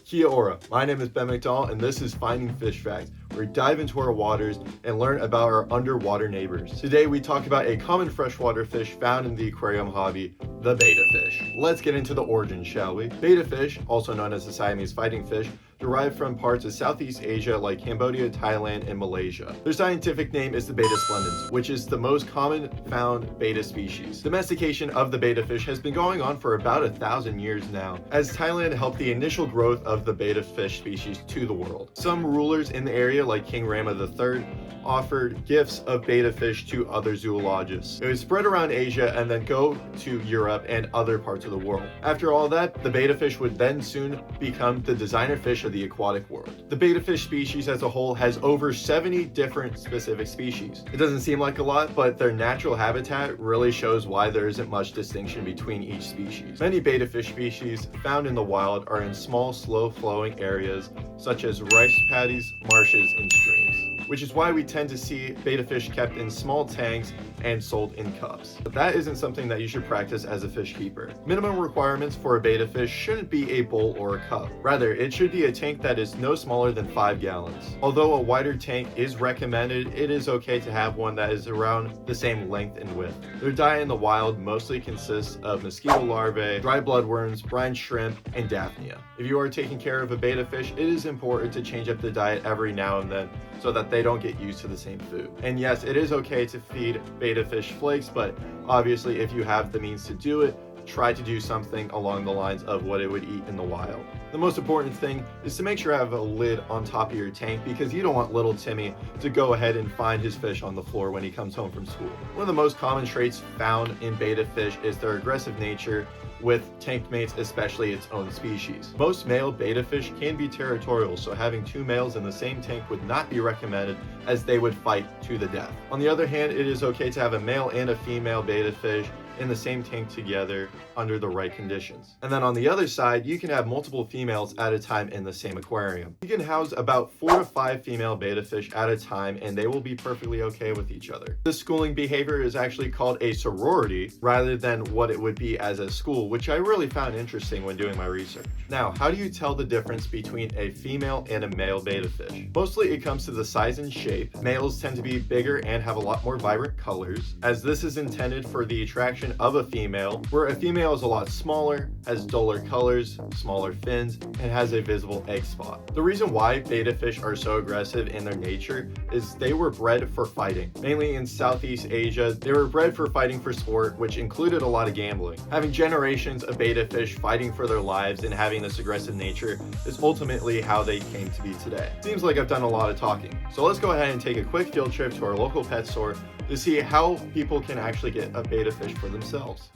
Kia ora, my name is Ben McDonald and this is Finding Fish Facts, where we dive into our waters and learn about our underwater neighbors. Today we talk about a common freshwater fish found in the aquarium hobby, the betta fish. Let's get into the origin, shall we? Betta fish, also known as the Siamese fighting fish, derived from parts of Southeast Asia like Cambodia, Thailand, and Malaysia. Their scientific name is the Betta splendens, which is the most common found betta species. Domestication of the betta fish has been going on for about 1,000 years now, as Thailand helped the initial growth of the betta fish species to the world. Some rulers in the area, like King Rama III, offered gifts of betta fish to other zoologists. It would spread around Asia and then go to Europe and other parts of the world. After all that, the betta fish would then soon become the designer fish of the aquatic world. The betta fish species as a whole has over 70 different specific species. It doesn't seem like a lot, but their natural habitat really shows why there isn't much distinction between each species. Many betta fish species found in the wild are in small, slow-flowing areas such as rice paddies, marshes, and streams, which is why we tend to see betta fish kept in small tanks and sold in cups. But that isn't something that you should practice as a fish keeper. Minimum requirements for a betta fish shouldn't be a bowl or a cup. Rather, it should be a tank that is no smaller than 5 gallons. Although a wider tank is recommended, it is okay to have one that is around the same length and width. Their diet in the wild mostly consists of mosquito larvae, dry bloodworms, brine shrimp, and daphnia. If you are taking care of a betta fish, it is important to change up the diet every now and then so that they don't get used to the same food. And yes, it is okay to feed betta fish flakes, but obviously if you have the means to do it, try to do something along the lines of what it would eat in the wild. The most important thing is to make sure you have a lid on top of your tank, because you don't want little Timmy to go ahead and find his fish on the floor when he comes home from school. One of the most common traits found in betta fish is their aggressive nature with tank mates, especially its own species. Most male betta fish can be territorial, so having 2 males in the same tank would not be recommended, as they would fight to the death. On the other hand, it is okay to have a male and a female betta fish in the same tank together under the right conditions. And then on the other side, you can have multiple females at a time in the same aquarium. You can house about 4 to 5 female betta fish at a time, and they will be perfectly okay with each other. This schooling behavior is actually called a sorority rather than what it would be as a school, which I really found interesting when doing my research. Now, how do you tell the difference between a female and a male betta fish? Mostly it comes to the size and shape. Males tend to be bigger and have a lot more vibrant colors, as this is intended for the attraction of a female, where a female is a lot smaller, has duller colors, smaller fins, and has a visible egg spot. The reason why betta fish are so aggressive in their nature is they were bred for fighting. Mainly in Southeast Asia, they were bred for fighting for sport, which included a lot of gambling. Having generations of betta fish fighting for their lives and having this aggressive nature is ultimately how they came to be today. Seems like I've done a lot of talking, so let's go ahead and take a quick field trip to our local pet store to see how people can actually get a betta fish for themselves.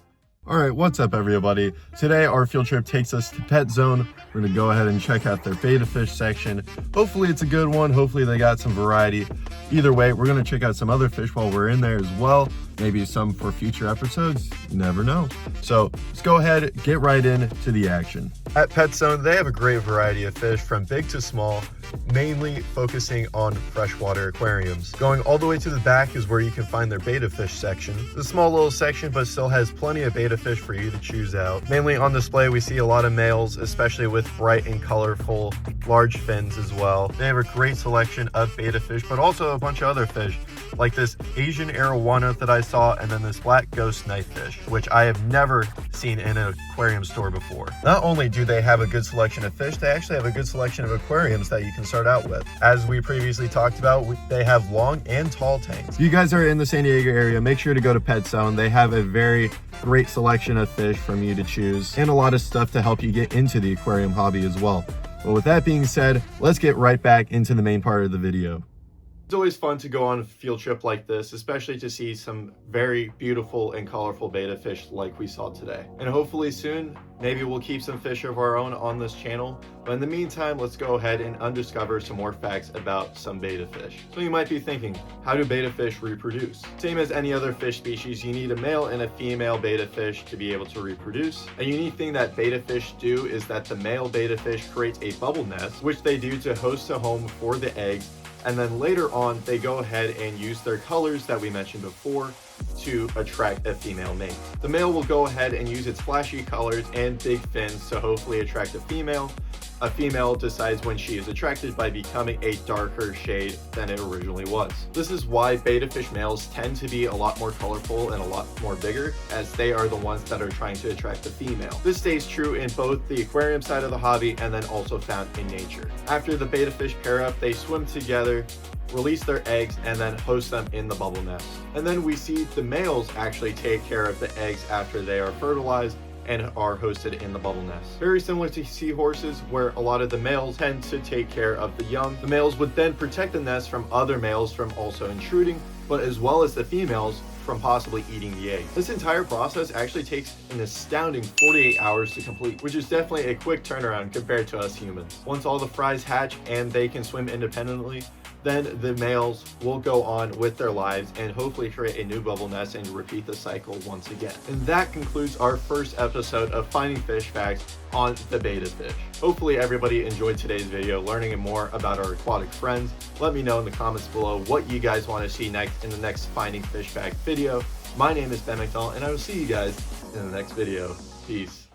Alright, what's up everybody? Today our field trip takes us to Pet Zone. We're going to go ahead and check out their betta fish section. Hopefully it's a good one, hopefully they got some variety. Either way, we're going to check out some other fish while we're in there as well. Maybe some for future episodes, you never know. So let's go ahead, get right into the action. At Pet Zone, they have a great variety of fish from big to small, mainly focusing on freshwater aquariums. Going all the way to the back is where you can find their betta fish section. It's a small little section, but still has plenty of betta fish for you to choose out. Mainly on display, we see a lot of males, especially with bright and colorful large fins as well. They have a great selection of betta fish, but also a bunch of other fish, like this Asian arowana that I saw, and then this black ghost knifefish, which I have never seen in an aquarium store before. Not only do they have a good selection of fish, they actually have a good selection of aquariums that you can start out with. As we previously talked about, they have long and tall tanks. If you guys are in the San Diego area, make sure to go to Pet Zone. They have a very great selection of fish from you to choose, and a lot of stuff to help you get into the aquarium hobby as well. But with that being said, let's get right back into the main part of the video. It's always fun to go on a field trip like this, especially to see some very beautiful and colorful betta fish like we saw today. And hopefully soon, maybe we'll keep some fish of our own on this channel. But in the meantime, let's go ahead and undiscover some more facts about some betta fish. So you might be thinking, how do betta fish reproduce? Same as any other fish species, you need a male and a female betta fish to be able to reproduce. A unique thing that betta fish do is that the male betta fish creates a bubble nest, which they do to host a home for the eggs. And then later on, they go ahead and use their colors that we mentioned before to attract a female mate. The male will go ahead and use its flashy colors and big fins to hopefully attract a female. A female decides when she is attracted by becoming a darker shade than it originally was. This is why betta fish males tend to be a lot more colorful and a lot more bigger, as they are the ones that are trying to attract the female. This stays true in both the aquarium side of the hobby and then also found in nature. After the betta fish pair up, they swim together, release their eggs, and then host them in the bubble nest. And then we see the males actually take care of the eggs after they are fertilized and are hosted in the bubble nest. Very similar to seahorses, where a lot of the males tend to take care of the young. The males would then protect the nest from other males from also intruding, but as well as the females from possibly eating the egg. This entire process actually takes an astounding 48 hours to complete, which is definitely a quick turnaround compared to us humans. Once all the fries hatch and they can swim independently, then the males will go on with their lives and hopefully create a new bubble nest and repeat the cycle once again. And that concludes our first episode of Finding Fish Facts on the betta fish. Hopefully everybody enjoyed today's video, learning more about our aquatic friends. Let me know in the comments below what you guys want to see next in the next Finding Fish Fact video. My name is Ben McDonald, and I will see you guys in the next video. Peace.